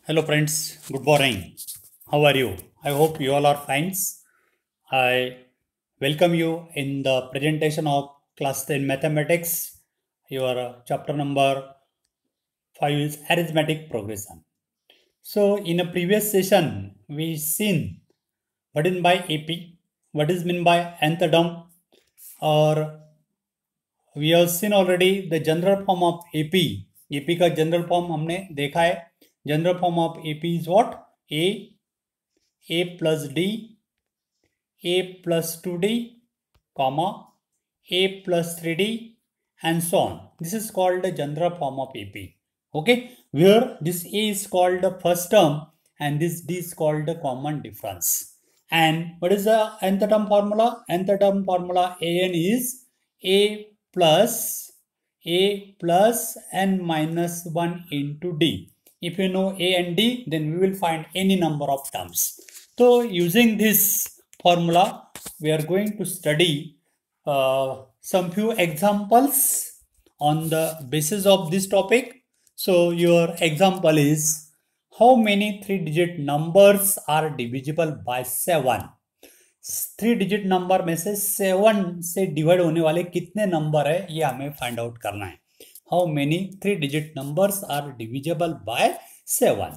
Hello friends, good morning. How are you? I hope you all are fine. I welcome you in the presentation of class 10 mathematics. Your chapter number 5 is arithmetic progression. So in a previous session, we seen what is by AP, what is meant by nth term, or we have seen already the general form of AP. AP का general form हमने देखा है. General form of AP is what? A plus D, A plus 2D, comma, A plus 3D, and so on. This is called the general form of AP. Okay, where this A is called the first term and this D is called the common difference. And what is the nth term formula? Nth term formula AN is A plus n minus 1 into D. If you know A and D, then we will find any number of terms. So using this formula, we are going to study some few examples on the basis of this topic. So your example is, how many 3-digit numbers are divisible by 7? 3-digit number में से 7 से divide होने वाले कितने number है, ये हमें find out करना है. How many 3-digit numbers are divisible by 7?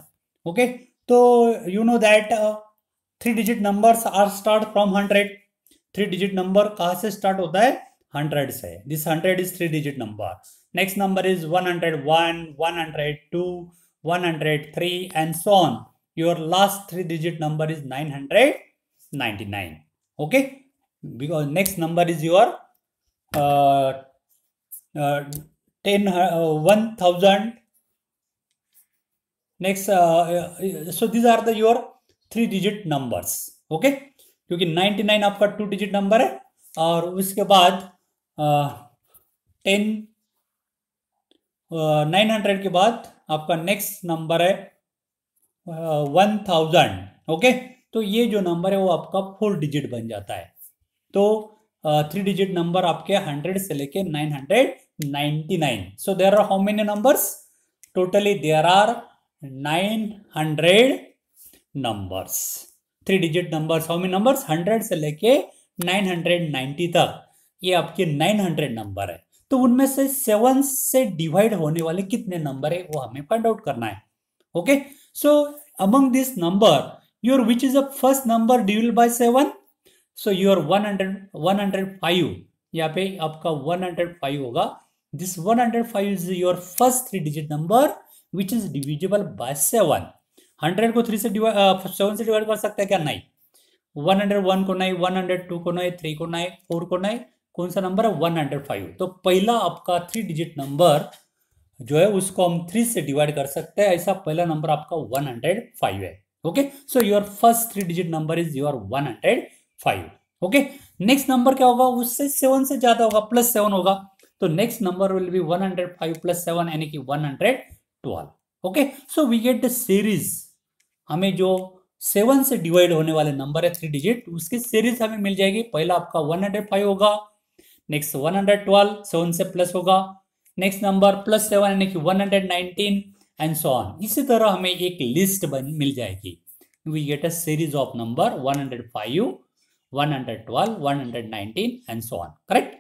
Okay, तो you know that 3-digit numbers are start from 100. 3-digit number कहाँ से स्टार्ट होता है? 100 से. This 100 is 3-digit number. Next number is 101, 102, 103 and so on. Your last 3-digit number is 999. Okay, because next number is your 1000. Next, so these are the your 3-digit numbers. Okay, क्योंकि 99 आपका 2-digit number है और उसके बाद 900 के बाद आपका next number है 1000. ओके, तो ये जो नंबर है वो आपका 4-digit बन जाता है. तो 3-digit नंबर आपके 100 से लेके 999. So there are how many numbers? Totally there are 900 numbers. 3-digit numbers, how many numbers? 100 से लेके 990 तक ये आपके 900 नंबर है. तो उनमें से 7 से डिवाइड होने वाले कितने नंबर है वो हमें फाइंड आउट करना है. Okay, so among this number, your which is the first number divided by 7? so your 105, यहाँ पे आपका 105 होगा. this 105 is your first 3-digit number which is divisible by 7. 100 को 7 से डिवाइड कर सकते हैं क्या? नहीं. 101 को नहीं, 102 को नहीं, 3 को नहीं, 4 को नहीं. कौन सा नंबर है? 105. तो पहला आपका 3-digit नंबर जो है उसको हम 3 से डिवाइड कर सकते हैं. ऐसा पहला नंबर आपका 105 है. Okay, so your first 3-digit number is your 105. Okay, next number क्या होगा? उससे 7 से ज्यादा होगा, +7 होगा. तो नेक्स्ट नंबर विल बी 105 + 7 यानी कि 112. Okay, so we get the series. हमें जो 7 से डिवाइड होने वाले नंबर है 3-digit, उसकी सीरीज हमें मिल जाएगी. पहला आपका 105 होगा, नेक्स्ट 112 7 से प्लस होगा, नेक्स्ट नंबर +7 यानी कि 119 एंड सो ऑन. इसी तरह हमें एक लिस्ट मिल जाएगी. We get a series of number 105, 112, 119 and so on. Correct?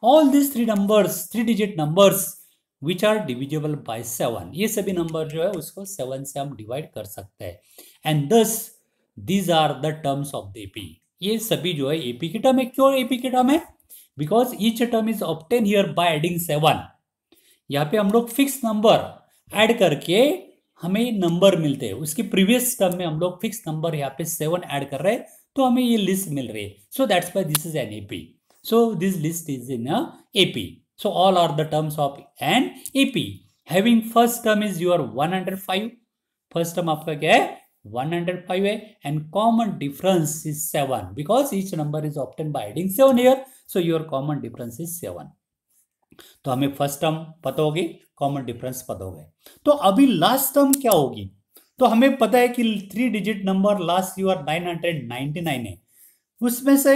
All this 3-digit numbers which are divisible by 7, ये सभी नंबर जो है उसको 7 से हम डिवाइड कर सकते हैं. And thus these are the terms of the AP. ये सभी जो है एपी की टर्म है. क्यों एपी की टर्म है? Because each term is obtain here bye adding 7. यहाँ पे हम लोग फिक्स नंबर ऐड करके हमें नंबर मिलते हैं. उसकी प्रीवियस टर्म में हम लोग फिक्स नंबर यहाँ पे 7 ऐड कर रहे हैं तो हमें ये लिस्ट मिल रही है. So that's why this is an AP. So this list is in a AP. So all are the terms of an AP. Having first term is your 105. First term आपका क्या है? 105 है. And common difference is 7 because each number is obtain by adding 7 here. So your common difference is 7. तो हमें first term पता होगी, common difference पता हो गए. तो अभी लास्ट टर्म क्या होगी? तो हमें पता है कि 3-digit नंबर लास्ट यूर 999 है. उसमें से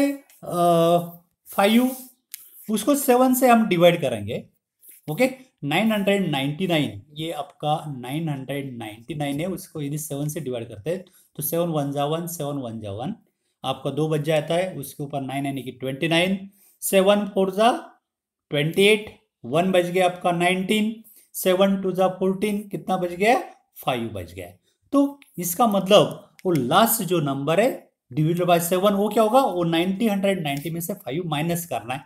5 उसको 7 से हम डिवाइड करेंगे. ओके, 999 ये आपका 999 है, उसको यदि 7 से डिवाइड करते हैं तो 7 1 जा 1, 7 1 जा 1, आपका 2 बच जाता है, उसके ऊपर 9 यानी कि 29, 7 4 जा 28, 1 बच गया आपका 19, 7 2 जा 14, कितना बच गया 5 बच गया। तो इसका मतलब वो लास्ट जो नंबर है डिवाइडेड बाय 7 वो क्या होगा, वो 90 190 में से 5 माइनस करना है।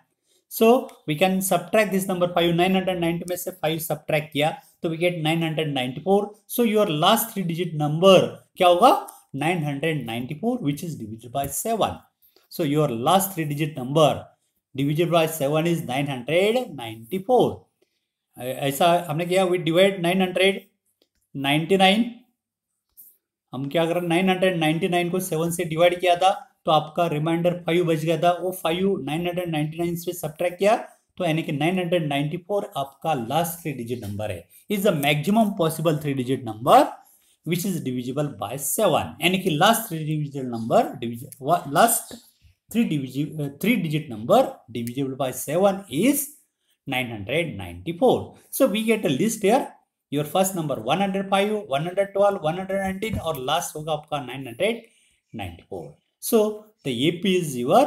So we can subtract this number 5, 990 में से 5 सब्ट्रैक्ट किया तो we get 994। So your last 3 digit number क्या होगा 994 which is divided by 7. So your last 3 digit number divided by 7 is 994. ऐसा हमने किया, we divide 999, हम क्या कर रहे हैं 999 को 7 से डिवाइड किया था तो आपका रिमाइंडर 5 बच गया था, वो 5 999 से सब्ट्रैक्ट किया तो यानी कि 994 आपका लास्ट 3 डिजिट नंबर है, is the maximum possible 3 digit number which is divisible by 7, यानी कि last 3 digit number last 3 digit number divisible by 7 is 994. So we get a list here. Your first number 105, 112, 119 और last होगा आपका 994. So the AP is your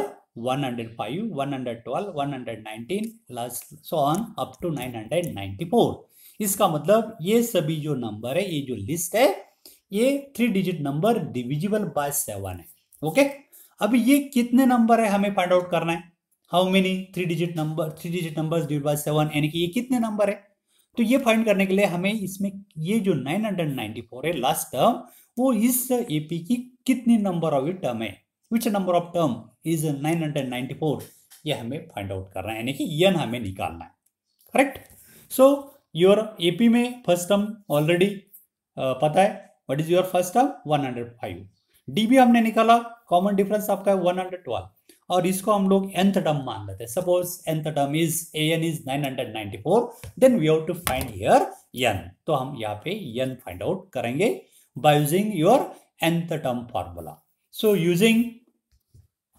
105, 112, 119 last so on up to 994. इसका मतलब ये सभी जो नंबर है, ये जो लिस्ट है, ये 3 डिजिट नंबर डिविजिबल बाय 7 है। ओके, अभी ये कितने नंबर है हमें फाइंड आउट करना है, how many 3 digit numbers divide by 7, यानी कि ये कितने नंबर है। तो ये फाइंड करने के लिए हमें इसमें ये जो 994 है लास्ट टर्म, वो इस एपी की कितनी नंबर ऑफ टर्म है, which number of term is 994, ये हमें फाइंड आउट करना है, यानी कि n हमें निकालना है। करेक्ट। सो योर एपी में फर्स्ट टर्म ऑलरेडी पता है, what is your first term 105, dB हमने निकाला, कॉमन डिफरेंस आपका है 112 और इसको हम लोग nth टर्म मान लेते हैं। Suppose nth term is an is 994, then we have to find here n, तो हम यहाँ पे n फाइंड आउट करेंगे by using your nth term formula. So using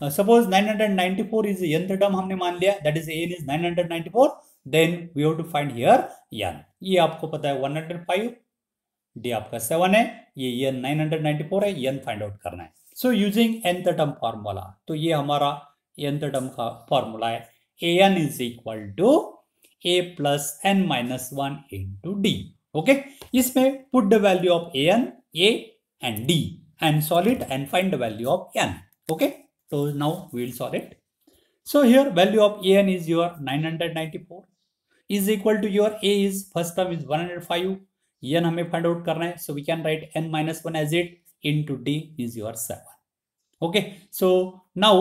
suppose 994 is nth term हमने मान लिया, that is an is 994, then we have to find here n, ये आपको पता है 105, डी आपका 7 है, ये n 994 है, n फाइंड आउट करना है। So using nth term formula, तो ये हमारा nth टर्म का फार्मूला है, an is equal to a plus n minus 1 into d. Okay, इसमें put the value of an, a and d and solve it and find the value of n। Okay, so now we will solve it. So here value of an is your 994 is equal to your a is first term is 105, n हमें find out करना है, so we can write n minus 1 as it into d is your 7. Okay, so now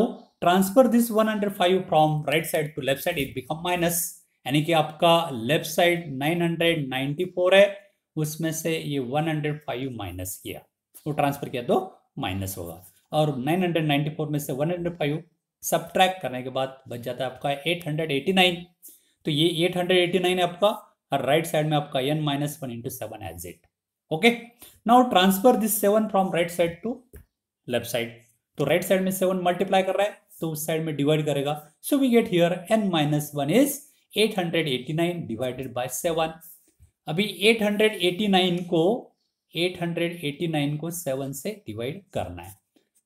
transfer this 105 from right side to left side, it become minus, यानी कि आपका left side 994 है, उसमें से ये 105 माइनस किया, वो ट्रांसफर किया तो माइनस होगा, और 994 में से 105 सब्ट्रैक्ट करने के बाद बच जाता है आपका 889, तो ये 889 है आपका, और राइट साइड में आपका n minus 1 into 7 as it. Okay, now transfer this 7 from right side to left side, तो राइट साइड में 7 मल्टीप्लाई कर रहा है तो उस साइड में डिवाइड करेगा, so we get here n minus 1 is 889 divided by 7। अभी 889 को 7 से डिवाइड करना है,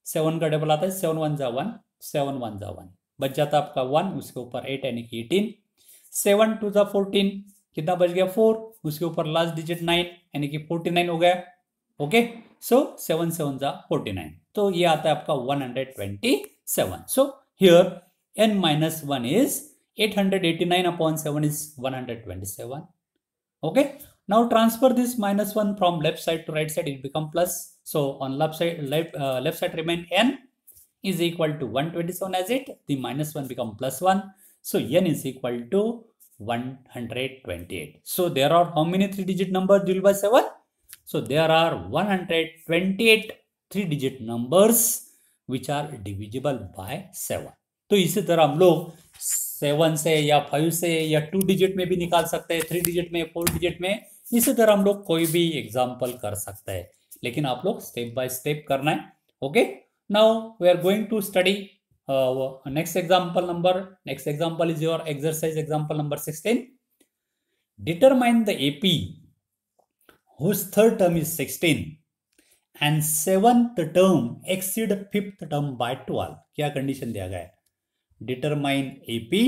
7 का डबल आता है, 7 1 जा 1, 7 1 जा 1, बच जाता है आपका 1, उसके ऊपर 8 यानी कि 18, 7 2 जा 14, कितना बच गया 4, उसके ऊपर लास्ट डिजिट 9 यानी कि 49 हो गया। ओके, सो 7 7 जा 49, तो ये आता है आपका 127। So here n minus 1 is 889 upon 7 is 127. Okay, now transfer this minus 1 from left side to right side, it become plus, so on left side remain n is equal to 127 as it, the minus 1 become plus 1, so n is equal to 128. So there are how many 3 digit numbers divided by 7? So there are 128 3 digit numbers which are divisible by 7. तो इसी तरह हम लोग 7 से या 5 से या 2 digit में भी निकाल सकते हैं, 3 डिजिट में, 4 डिजिट में, इसी तरह हम लोग कोई भी एग्जाम्पल कर सकते हैं, लेकिन आप लोग स्टेप बाय स्टेप करना है। Okay, now we are going to study next example is your exercise example number 16। Determine the AP whose third term is 16 and seventh term exceed fifth term by 12। क्या condition दिया गया है? Determine AP,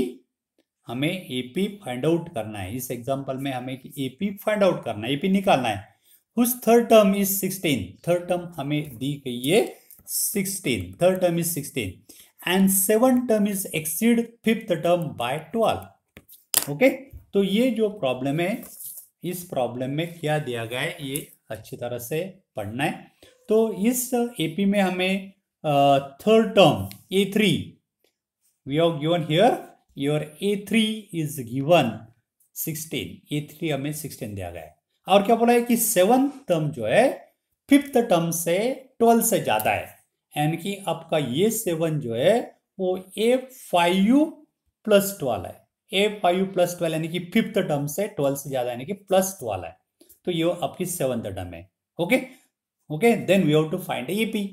हमें AP find out करना है। इस example में हमें एपी फाइंड आउट करना है, एपी निकालना है। whose third term is 16, third term हमें दी गई है 16, third term is 16 and seven term is exceed fifth term by 12। Okay, तो ये जो प्रॉब्लम है, इस प्रॉब्लम में क्या दिया गया है ये अच्छी तरह से पढ़ना है। तो इस एपी में हमें third term A3 we have given here, your A3 is given 16, A3 हमें 16 दिया गया है। और क्या बोला है कि सेवंथ टर्म जो है फिफ्थ टर्म से 12 से ज्यादा है, यानी कि आपका ये 7 जो है वो A5 प्लस 12 है। A5 प्लस 12 यानी कि फिफ्थ टर्म से 12 से ज्यादा यानी कि प्लस 12 है, तो ये आपकी सेवंथ टर्म है। Okay okay, then we have to find AP.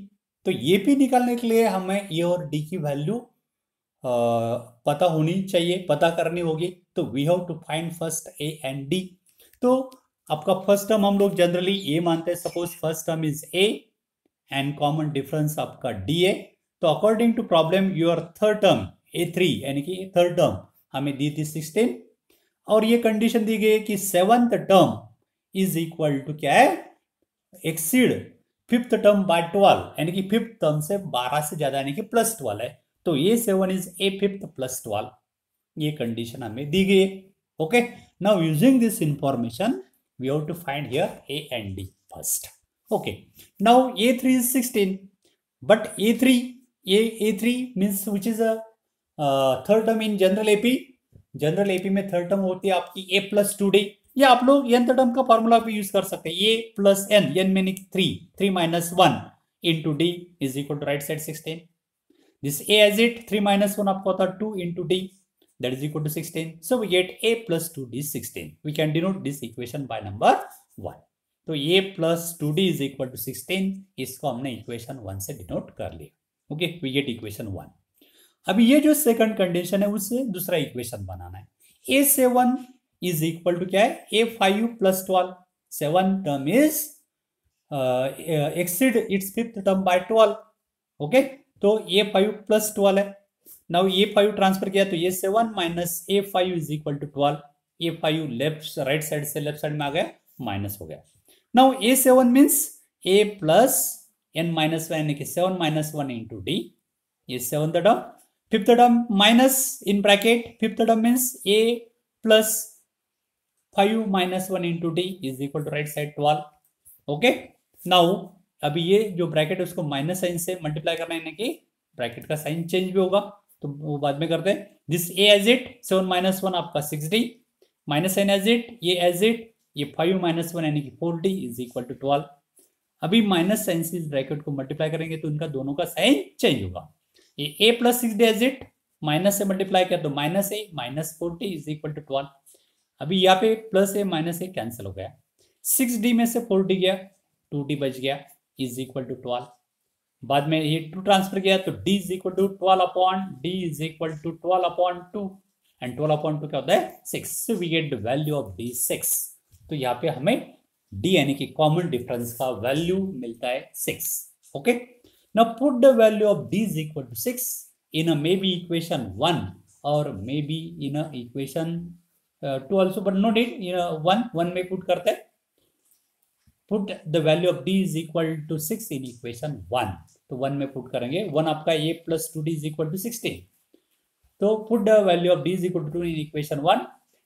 तो एपी निकालने के लिए हमें ए और डी की वैल्यू पता होनी चाहिए, पता करनी होगी। तो we have to find first a and d. तो आपका फर्स्ट टर्म हम लोग जनरली ए मानते हैं, suppose first term is a and common difference आपका डी है। तो according to problem your third term A3 यानी कि थर्ड टर्म हमें दी थी 16, और ये कंडीशन दी गई कि seventh term is equal to क्या है, एक्सीड फिफ्थ टर्म बाय 12 यानी कि फिफ्थ टर्म से 12 से ज्यादा यानी कि प्लस 12 है। तो ये 7 इज ए फिफ्थ प्लस 12, ये कंडीशन हमें दी गई है। Okay, now using this information we have to find here a and d first. Okay, now A3 is 16, but A3 means which is a third term in general AP। General AP में third term होती है आपकी A plus 2D, या आप लोग nth term का formula भी use कर सकते हैं, A प्लस n में 3 minus 1 into d is equal to right side 16। This A as it 3 minus 1 आपको होता है 2 into d, that is equal to 16. So we get A plus 2D is 16. We can denote this equation by number 1. तो A plus 2D is equal to 16, इसको हमने equation 1 से denote कर लिया। Okay, we get equation 1। अभी ये जो second condition है उससे दूसरा इक्वेशन बनाना है। A7 is equal to क्या है, A5 plus 12। 7 term is exceed its fifth term by 12। Okay, तो A5 plus 12 है। नाउ A5 ट्रांसफर किया तो ये 7 minus A5 is equal to 12। A5 left right side से लेफ्ट साइड में आ गया, माइनस हो गया। Now A7 means A plus n minus 1 यानी कि 7 माइनस 1 इंटू डी, ये seventh term. Fifth term minus in bracket, fifth term means A plus 5 minus 1 into d is equal to right side 12। Okay, now अभी ये जो bracket है उसको minus sign से multiply करना है, यानी कि ब्रैकेट का साइन चेंज भी होगा, तो वो बाद में करते हैं। This A as it 7 minus 1 आपका 6D, minus sign as it, ये एज इट, ये 5 माइनस 1 यानी कि 4D इज इक्वल टू 12। अभी माइनस साइन से इस ब्रैकेट को मल्टीप्लाई करेंगे तो इनका दोनों का साइन चेंज होगा। ये A plus 6D as it, minus से मल्टीप्लाई किया तो minus A minus 4D is equal to 12। अभी यहाँ पे plus A minus A cancel हो गया, 6D में से 4D गया, 2D बच गया इज इक्वल टू 12। बाद में ये 2 ट्रांसफर किया तो D is equal to 12 upon D is equal to 12 upon 2, and 12 upon 2 क्या होता है 6। So we get the value of D 6। तो यहाँ पे हमें D यानी कि कॉमन डिफरेंस का वैल्यू मिलता है 6। Okay, now put the value of D is equal to 6 in a maybe equation 1 और maybe in a equation 2 also, but no need, in 1 में पुट करते हैं। Put the value of D is equal to 6 in equation 1, तो 1 में put करेंगे। 1 आपका A plus 2D is equal to 16, तो put the value of D is equal to 2 in equation 1,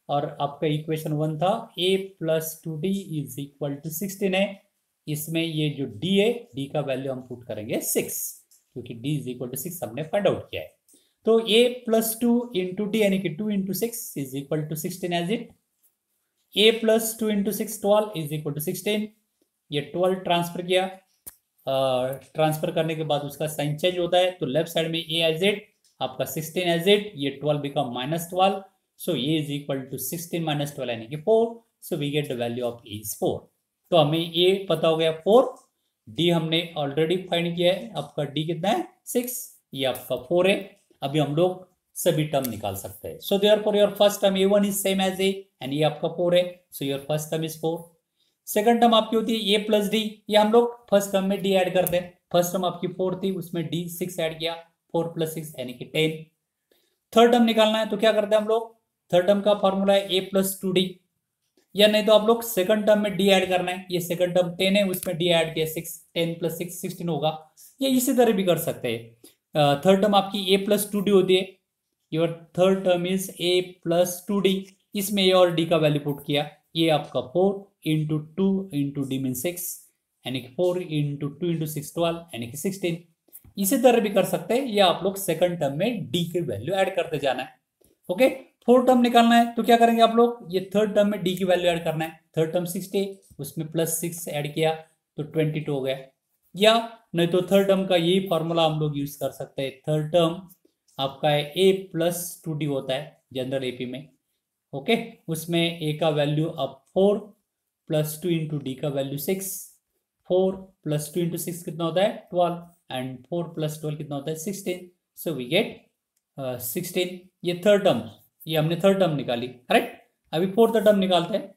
और आपका इक्वेशन 1 था A plus 2D is equal to 16 है। इसमें ये जो D है, D का वैल्यू हम पुट करेंगे 6, क्योंकि D इज इक्वल टू 6 हमने फाइंड आउट किया है। तो A प्लस 2 इंटू D यानी कि 2 into 6 is equal to 16 as it. A plus 2 into 6 12 is equal to 16, ये 12 ट्रांसफर किया, ट्रांसफर करने के बाद उसका साइन चेंज होता है, तो लेफ्ट साइड में A एज इट, आपका 16 एज इट, ये 12 become minus 12, so A is equal to 16 minus 12 यानी कि 4, so we get the value of A is 4। तो हमें A पता हो गया 4, D हमने ऑलरेडी फाइंड किया है, आपका D कितना है 6, ये आपका 4 है। अभी हम लोग सभी टर्म निकाल सकते हैं। So therefore your first term A1 is same as A and ये आपका 4 है, so your first term is 4। Second term आपकी होती है a प्लस डी, ये हम लोग फर्स्ट टर्म में d ऐड करते हैं। फर्स्ट टर्म आपकी 4 थी, उसमें d 6 ऐड किया, 4 प्लस 6 यानी कि 10। थर्ड टर्म निकालना है तो क्या करते हैं हम लोग, थर्ड टर्म का फॉर्मूला है a प्लस 2d, या नहीं तो आप लोग सेकंड टर्म में d ऐड करना है। ये सेकंड टर्म 10 है, उसमें d ऐड किया 6, 10 प्लस 6 16 होगा। ये इसी तरह भी कर सकते हैं। थर्ड टर्म आपकी a प्लस 2d होती है, your third term is a plus 2d, इसमें a और d का वैल्यू पुट किया, ये आपका 4 इंटू 2 इंटू डी मीन 6, यानी कि 4 इंटू 2 इंटू 6 12, यानी कि 16। इसी तरह भी कर सकते हैं, या आप लोग सेकंड टर्म में d की वैल्यू ऐड करते जाना है। ओके, फोर्थ टर्म निकालना है तो क्या करेंगे आप लोग, ये थर्ड टर्म में d की वैल्यू ऐड करना है। थर्ड टर्म 60, उसमें प्लस 6 ऐड किया तो 22 हो गया। या नहीं तो थर्ड टर्म का यही फॉर्मूला हम लोग यूज कर सकते हैं। थर्ड टर्म आपका है a प्लस 2d होता है जनरल एपी में। ओके, उसमें a का वैल्यू अब 4 प्लस 2 इंटू डी का वैल्यू 6, 4 प्लस 2 इंटू 6 कितना होता है 12, एंड 4 प्लस 12 कितना होता है 16, सो वी गेट 16। ये थर्ड टर्म, ये हमने थर्ड टर्म निकाली, करेक्ट। अभी फोर्थ टर्म निकालते हैं।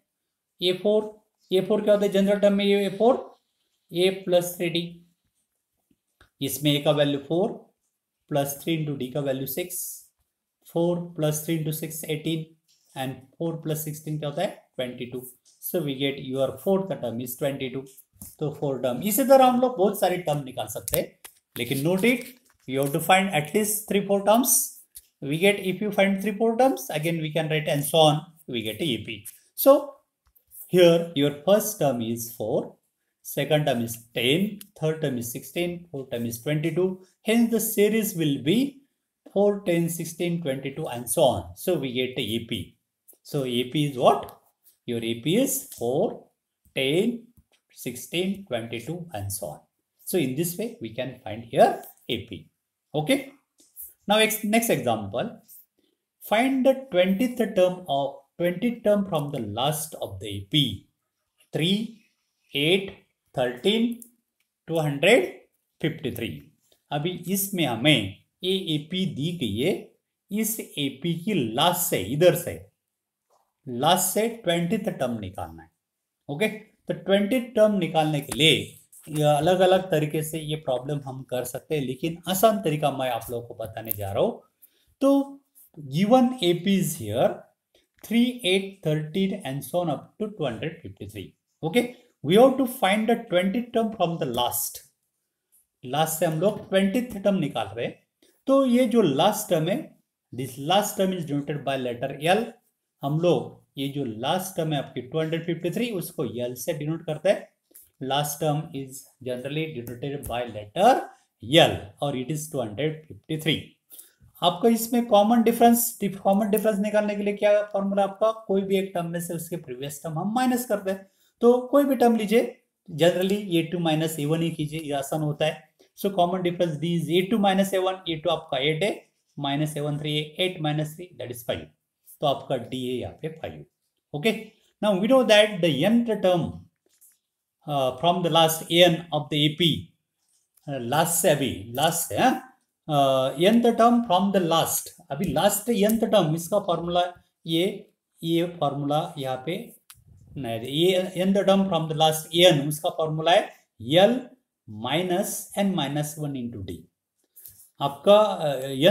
a4 क्या होता है जनरल टर्म में, ये a4 a प्लस 3d, इसमें a का वैल्यू 4 प्लस 3 इंटू डी का value 6, 4 plus 3 into 6 18, and 4 plus 16 क्या होता है 22, so we get your fourth term is 22। तो फोर टर्म, इसी तरह हम लोग बहुत सारी टर्म निकाल सकते हैं, लेकिन note it, you have to find at least 3-4 terms. We get, if you find 3-4 terms, again we can write and so on, we get a EP. So here your first term is 4, second term is 10, third term is 16, fourth term is 22. Hence the series will be 4, 10, 16, 22 and so on. So we get a EP. So EP is what? Your EP is 4, 10, 16, 22 and so on. So in this way we can find here AP. Okay. Now next example, find the 20th term from the last of the AP. 3, 8, 13, 253. अभी इसमें हमें ये AP दी गई है, इस AP की last से, इधर से लास्ट से 20th टर्म निकालना है। ओके, तो 20th टर्म निकालने के लिए अलग अलग तरीके से ये प्रॉब्लम हम कर सकते हैं, लेकिन आसान तरीका मैं आप लोगों को बताने जा रहा हूं। तो given AP is here 3, 8, 13 and so on up to 253। Okay, we have to find the 20th term from the last से हम लोग 20th टर्म निकाल रहे हैं। तो ये जो लास्ट टर्म है, this last term is denoted by letter L. हम लोग ये जो लास्ट टर्म है आपकी 253, उसको एल से डिनोट करते हैं। Last term is generally denoted by letter L और it is 253। आपको इसमें कॉमन डिफरेंस निकालने के लिए क्या फॉर्मूला आपका, कोई भी एक टर्म में से उसके प्रीवियस टर्म हम माइनस करते हैं। तो कोई भी टर्म लीजिए, जनरली a2 माइनस a1 ही कीजिए, ये आसान होता है। So common difference the is a2 minus a1, a2 आपका 8 है, माइनस a1 3 है, 8 माइनस 3 दैट इज 5, तो आपका d है यहाँ पे 5। Okay, now we know that the nth term from the last n of the AP, last से अभी लास्ट है, nth term from the last, अभी लास्ट nth टर्म, इसका फॉर्मूला ये फॉर्मूला यहाँ पे नहीं, ये nth term from the last n, उसका फॉर्मूला है l minus n minus 1 into d. आपका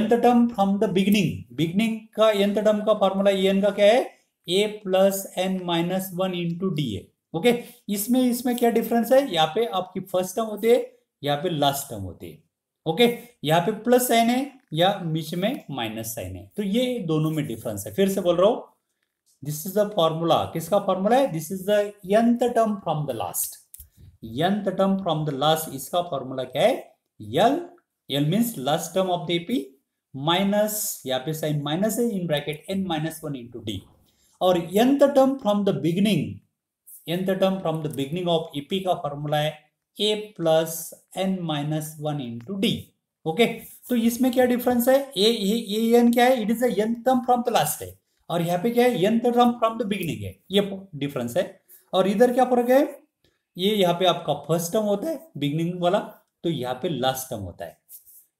nth term from the beginning का nth टर्म का फॉर्मूला n का क्या है, a plus n minus 1 into D है। ओके, इसमें क्या डिफरेंस है, यहाँ पे आपकी फर्स्ट टर्म होती है, यहाँ पे लास्ट टर्म होती है। ओके, यहाँ पे प्लस साइन है या बीच में माइनस साइन है, तो ये दोनों में डिफरेंस है। फिर से बोल रहा हूं, दिस इज द फॉर्मूला, किसका फॉर्मूला है, this is the nth term from the last, nth term from the last, इसका फॉर्मूला क्या है, l means last term of the AP minus, यहाँ पे साइन माइनस है, in bracket n minus 1 into D, और nth term from the beginning, nth term from the beginning of EP का formula है a plus n minus 1 into d. Okay, तो इसमें क्या difference है, ये n क्या है, it is nth term from the last है, और यहाँ पे क्या है, nth term from the beginning है, ये डिफरेंस है। और इधर क्या फर्क है, ये यहाँ पे आपका फर्स्ट टर्म होता है बिगिनिंग वाला, तो यहाँ पे लास्ट टर्म होता है।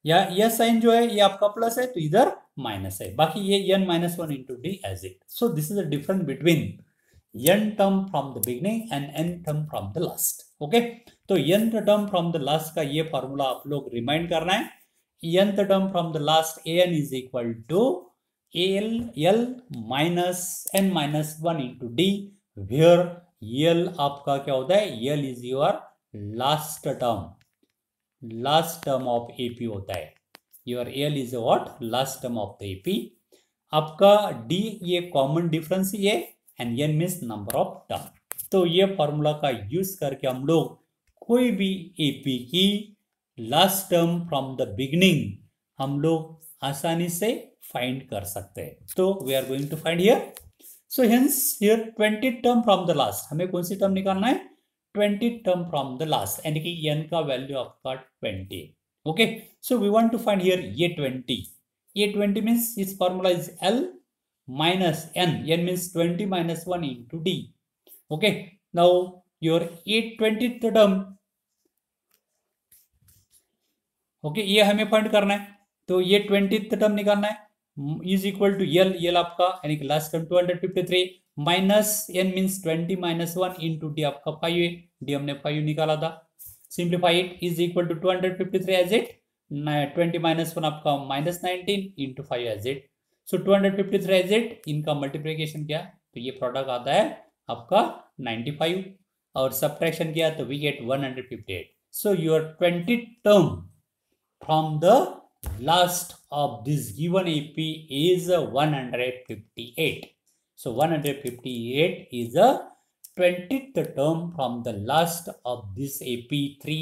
यह साइन जो है ये आपका प्लस है, तो इधर माइनस है, बाकी ये n minus one into d as it. So this is the difference between n term from the beginning and n term from the last. Okay, तो n term from the last का ये formula आप लोग remind करना है. n term from the last an is equal to l minus n minus one into d, where l आपका क्या होता है, l is your last term of AP होता है. Your l is what, last term of the AP. आपका d ये common difference ही है and n means number of term. तो ये फॉर्मूला का यूज करके हम लोग कोई भी एपी की last term from the beginning हम लोग आसानी से फाइंड कर सकते हैं. तो we are going to find here. So hence here 20 term from the last, हमें कौन सी टर्म निकालना है, 20 टर्म फ्रॉम द लास्ट, यानी कि n का वैल्यू आपका 20. Okay, so we want to find here ये 20 मीन्स इस formula is l minus n means 20 minus 1 into d. Okay, now your 820th term, okay ये हमें फाइंड करना है. तो ये 20th टर्म निकालना है इज इक्वल टू l आपका यानी कि last term 253 minus n means 20 minus 1 into d आपका 5 है, डी हमने 5 निकाला था. Simplify it is equal to 253 as it, 20 minus 1 आपका minus 19 into 5 as it. So 253 as it, इनका मल्टीप्लिकेशन किया तो ये प्रोडक्ट आता है आपका 95 और सब्ट्रैक्शन किया तो we get 158. So your 20 term from the last of this given AP is 158. So 158 is a 20th term from the last of this AP 3,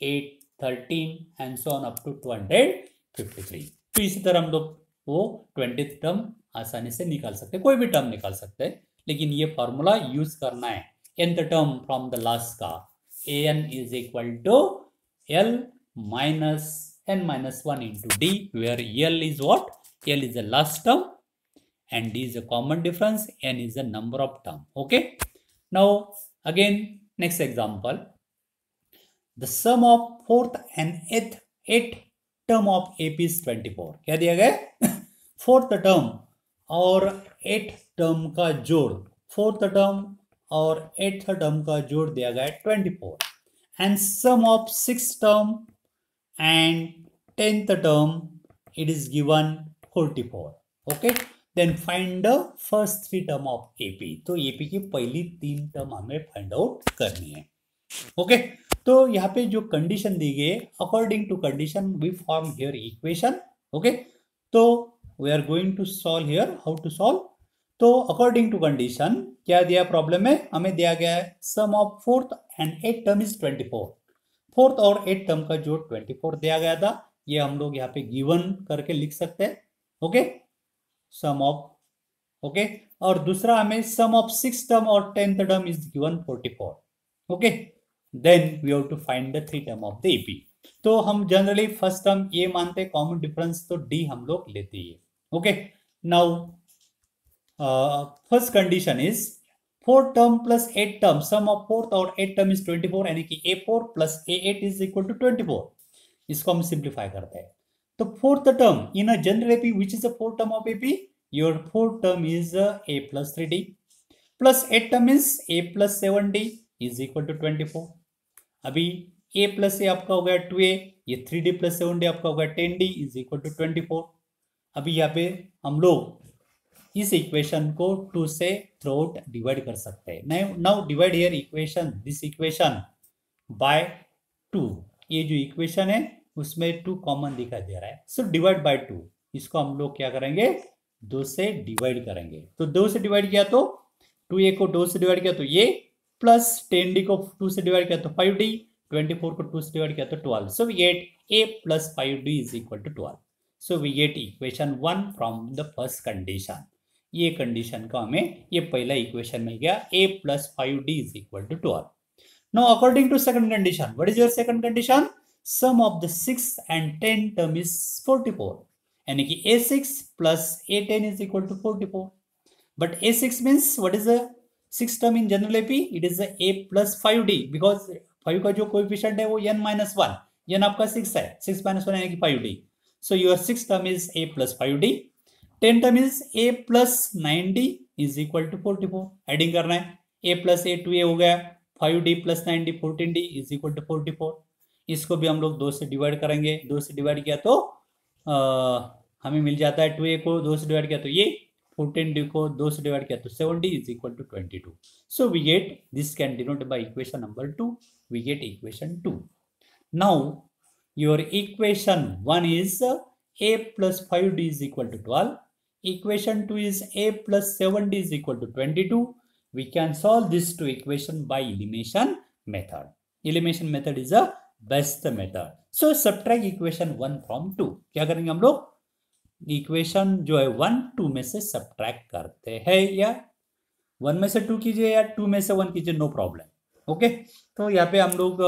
8, 13 and so on up to 253. तो इसी तरह हम लोग वो 20th टर्म आसानी से निकाल सकते हैं, कोई भी टर्म निकाल सकते हैं, लेकिन ये फॉर्मूला यूज करना है. nth term from the last का an is equal to l minus n minus one into d, where l is what, l is the last term and d is a common difference, n is the number of term. Okay, now again next example, the sum of fourth and eighth term of AP is 24. क्या दिया गया fourth term और eighth term का जोड़, fourth term और eighth term का जोड़ दिया गया 24 and sum of sixth term and 10th term it is given 44. Okay, then find the first three term of AP. तो AP की पहली तीन टर्म हमें फाइंड आउट करनी है. ओके, तो यहाँ पे जो कंडीशन दी गई, according to condition we form here equation. Okay, तो we are going to solve here. How to solve, तो अकॉर्डिंग टू कंडीशन क्या दिया प्रॉब्लम में, हमें दिया गया है sum of fourth and eight term is 24. Fourth और एट टर्म का जोड़ 24 दिया गया था, ये हम लोग यहाँ पे गिवन करके लिख सकते हैं. ओके, सम ऑफ, ओके, और दूसरा हमें सम ऑफ सिक्स टर्म और 10th term is given 44. Okay, then we have to find the three term of the AP. तो हम जनरली फर्स्ट टर्म ये मानते हैं कॉमन डिफरेंस, तो डी हम लोग लेते हैं. Okay, now first condition is fourth term plus eight term, sum of fourth और एट टर्म इज 24, यानी कि A4 plus A8 is equal to 24. इसको हम सिंप्लीफाई करते हैं. तो fourth term in a general AP which is a fourth term of AP, your fourth term is a plus 3d plus eight term is a plus 7d is equal to 24. अभी a plus ए आपका हो गया 2a, ये 3d plus 7d आपका हो गया 10d is equal to 24. अभी यहाँ पे हम लोग इस इक्वेशन को 2 से थ्रू आउट डिवाइड कर सकते हैं. Now divide here equation, this equation by 2. ये जो इक्वेशन है उसमें 2 कॉमन दिखाई दे रहा है, सो डिवाइड बाय 2. इसको हम लोग क्या करेंगे, 2 से डिवाइड करेंगे. तो 2 से डिवाइड किया तो 2a को 2 से डिवाइड किया तो ये, प्लस 10d को 2 से डिवाइड किया तो 5d, 24 को 2 से डिवाइड किया तो 12. So we get a plus 5d is equal to 12. So we get equation 1 from the first condition. ये कंडीशन का हमें ये पहला इक्वेशन मिल गया, a plus 5d is equal to 12. Now according to second condition, what is your second condition, sum of the 6 and 10 term is 44, यानी कि a6 plus a10 is equal to 44. But a6 means what is the 6 term in general AP, it is the a plus 5d, because 5 का जो coefficient है वो n minus 1, n आपका 6 है, 6 minus 1 यानी कि 5d. So your 6 term is a plus 5d 10 term is a plus 9d is equal to 44, adding करना है, a प्लस a 2a हो गया, 5d plus 9d 14d is equal to 44। इसको भी हम लोग 2 से डिवाइड करेंगे, 2 से डिवाइड किया तो हमें मिल जाता है 2a को 2 से डिवाइड किया तो ये, 14d को 2 से डिवाइड किया तो 7d is equal to 22। So we get this can denote by equation number 2, we get equation 2। Now your equation 1 is a plus 5d is equal to 12. Equation 2 is a plus 7d is equal to 22. We can solve this to equation by elimination method. Elimination method is the best method. So subtract equation 1 from 2. क्या करेंगे हम लोग? Equation जो है 1 2 में से subtract करते हैं, या 1 में से 2 कीजिए या 2 में से 1 कीजिए, नो प्रॉब्लम। ओके, तो यहाँ पे हम लोग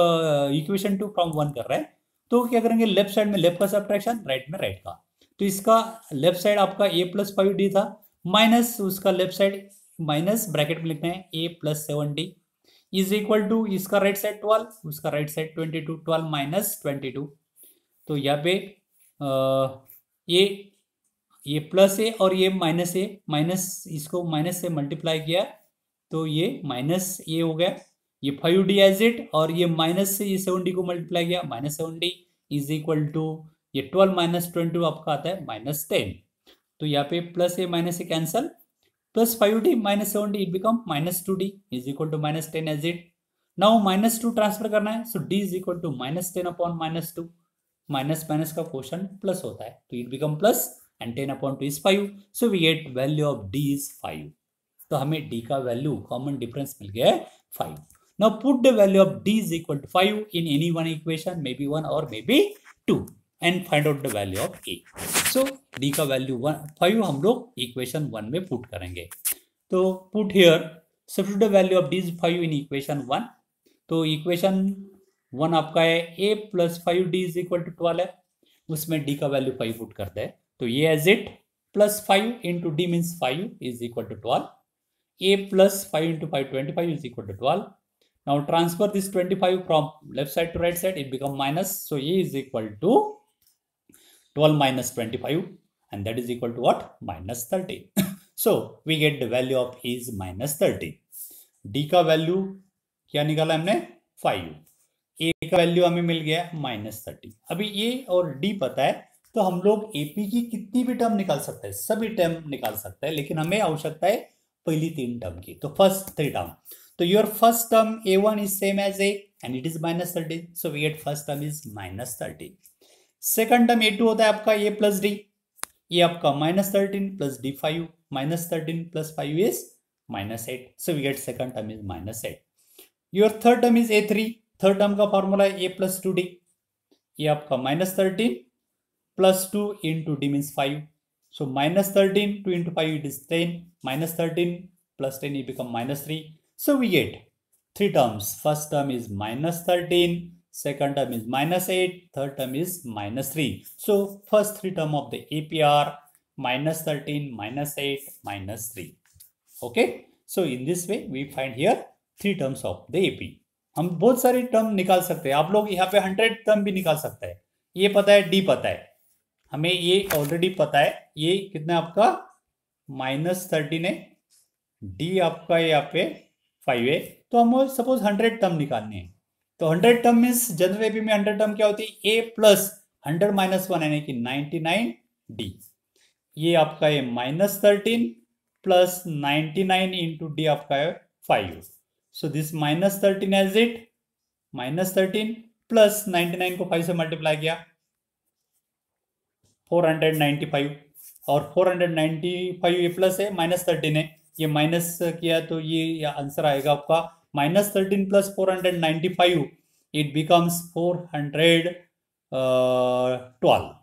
इक्वेशन 2 फ्रॉम 1 कर रहे हैं, तो क्या करेंगे, लेफ्ट साइड में लेफ्ट का सब्ट्रैक्शन, राइट में राइट का। तो इसका लेफ्ट साइड आपका a प्लस 5d था, माइनस उसका लेफ्ट साइड माइनस ब्रैकेट में लिखना है a plus 7d is equal to इसका राइट साइड 12, उसका राइट साइड 22, 12 माइनस 22। तो यहाँ पे ये प्लस है और ये माइनस है, माइनस इसको माइनस से मल्टीप्लाई किया तो ये माइनस ये हो गया, ये 5d एज इट, और ये माइनस से ये 7d को मल्टीप्लाई किया, minus 7d is equal to ये 12 माइनस 22 आपका आता है माइनस 10। तो यहाँ पे प्लस ए माइनस से cancel, plus 5d minus 7d it become minus 2d is equal to minus 10 as it. Now minus 2 transfer करना है, so d is equal to minus 10 upon minus 2, minus minus का quotient plus होता है तो it become plus, and 10 upon 2 is 5, so we get value of d is 5। तो हमें d का value common difference मिल गया है 5। Now put the value of d is equal to 5 in any one equation, maybe 1 or maybe 2, and find out the value of a. So d का value 5 हम लोग equation 1 में put करेंगे। तो put here, substitute the value of d is 5 in equation 1। तो equation 1 आपका है a plus 5d is equal to 12 है, उसमें d का वैल्यू 5 पुट करते हैं, तो ये as it plus 5 into d means 5 is equal to 12, a plus 5 into 5 25 is equal to 12। Now transfer this 25 from left side to right side, it become minus, so a is equal to 12 minus 25, and that is equal to what? Minus 30. So we get the value of a is minus 30. d का value क्या निकाला हमने? 5, a का value हमें मिल गया minus 30। अभी a और d पता है तो हम लोग ap की कितनी भी टर्म निकाल सकते हैं, सभी टर्म निकाल सकते हैं, लेकिन हमें आवश्यकता है पहली 3 टर्म की, तो फर्स्ट 3 टर्म। तो your first term a1 is same as a and it is minus 30, so we get first term is minus 30। second term a2 होता है आपका a plus d, ये आपका minus 13 plus d 5, minus 13 plus 5 is minus 8, so we get second term is minus 8। your third term is a3, third term का formula है a plus 2d, ये आपका minus 13 plus 2 into d means 5, so minus 13 2 into 5 it is 10, minus 13 plus 10 it become minus 3। So we get 3 terms. First term is minus 13, second term is minus 8, third term is minus 3. So first 3 term of the APR minus 13, minus 8, minus 3. Okay. So in this way we find here 3 terms of the AP. हम बहुत सारी term निकाल सकते हैं, आप लोग यहाँ पे 100 टर्म भी निकाल सकते हैं। ये पता है, डी पता है, हमें ये ऑलरेडी पता है, ये कितना आपका माइनस 13 है, डी आपका यहाँ पे 5 है, तो हम सपोज 100 टर्म निकालने हैं, तो 100 टर्म मीन्स जनरल एपी में 100 टर्म क्या होती है, a प्लस 100 माइनस 1 यानी कि 99d, ये आपका है माइनस 13 प्लस 99 इंटू डी आपका है 5, so this minus 13 as it, minus 13 plus 99 को 5 से मल्टीप्लाई किया 495, और 495 ये प्लस है, माइनस 13 है, ये माइनस किया तो ये आंसर आएगा आपका minus 13 plus 495 it becomes 412।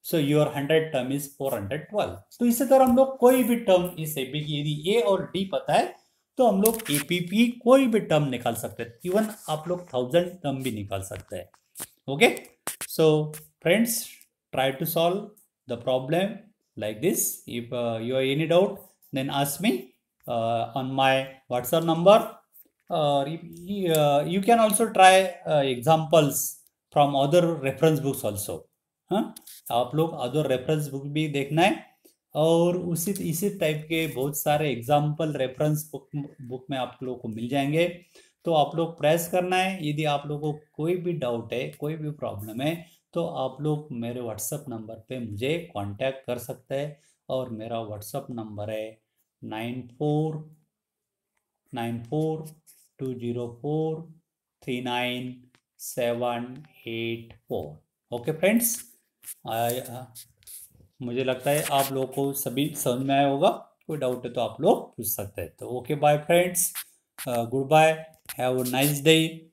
So your 100 term is 412। तो इसी तरह हम लोग कोई भी टर्म इस एपी की यदि ए और डी पता है तो हम लोग एपीपी कोई भी टर्म निकाल सकते हैं, इवन आप लोग 1000 टर्म भी निकाल सकते हैं। Okay, so friends, try to solve the problem like this. If you have any doubt, then ask me on my WhatsApp number, or you can also try examples from other reference books also। हाँ, आप लोग other reference book भी देखना है और उसी इसी type के बहुत सारे एग्जाम्पल रेफरेंस बुक में आप लोगों को मिल जाएंगे। तो आप लोग प्रेस करना है। यदि आप लोगों को कोई भी डाउट है, कोई भी प्रॉब्लम है, तो आप लोग मेरे व्हाट्सएप नंबर पे मुझे कांटेक्ट कर सकते हैं। और मेरा व्हाट्सएप नंबर है 949420439784। ओके फ्रेंड्स, मुझे लगता है आप लोगों को सभी समझ में आया होगा। कोई डाउट है तो आप लोग पूछ सकते हैं। तो okay bye friends, good bye, have a nice day.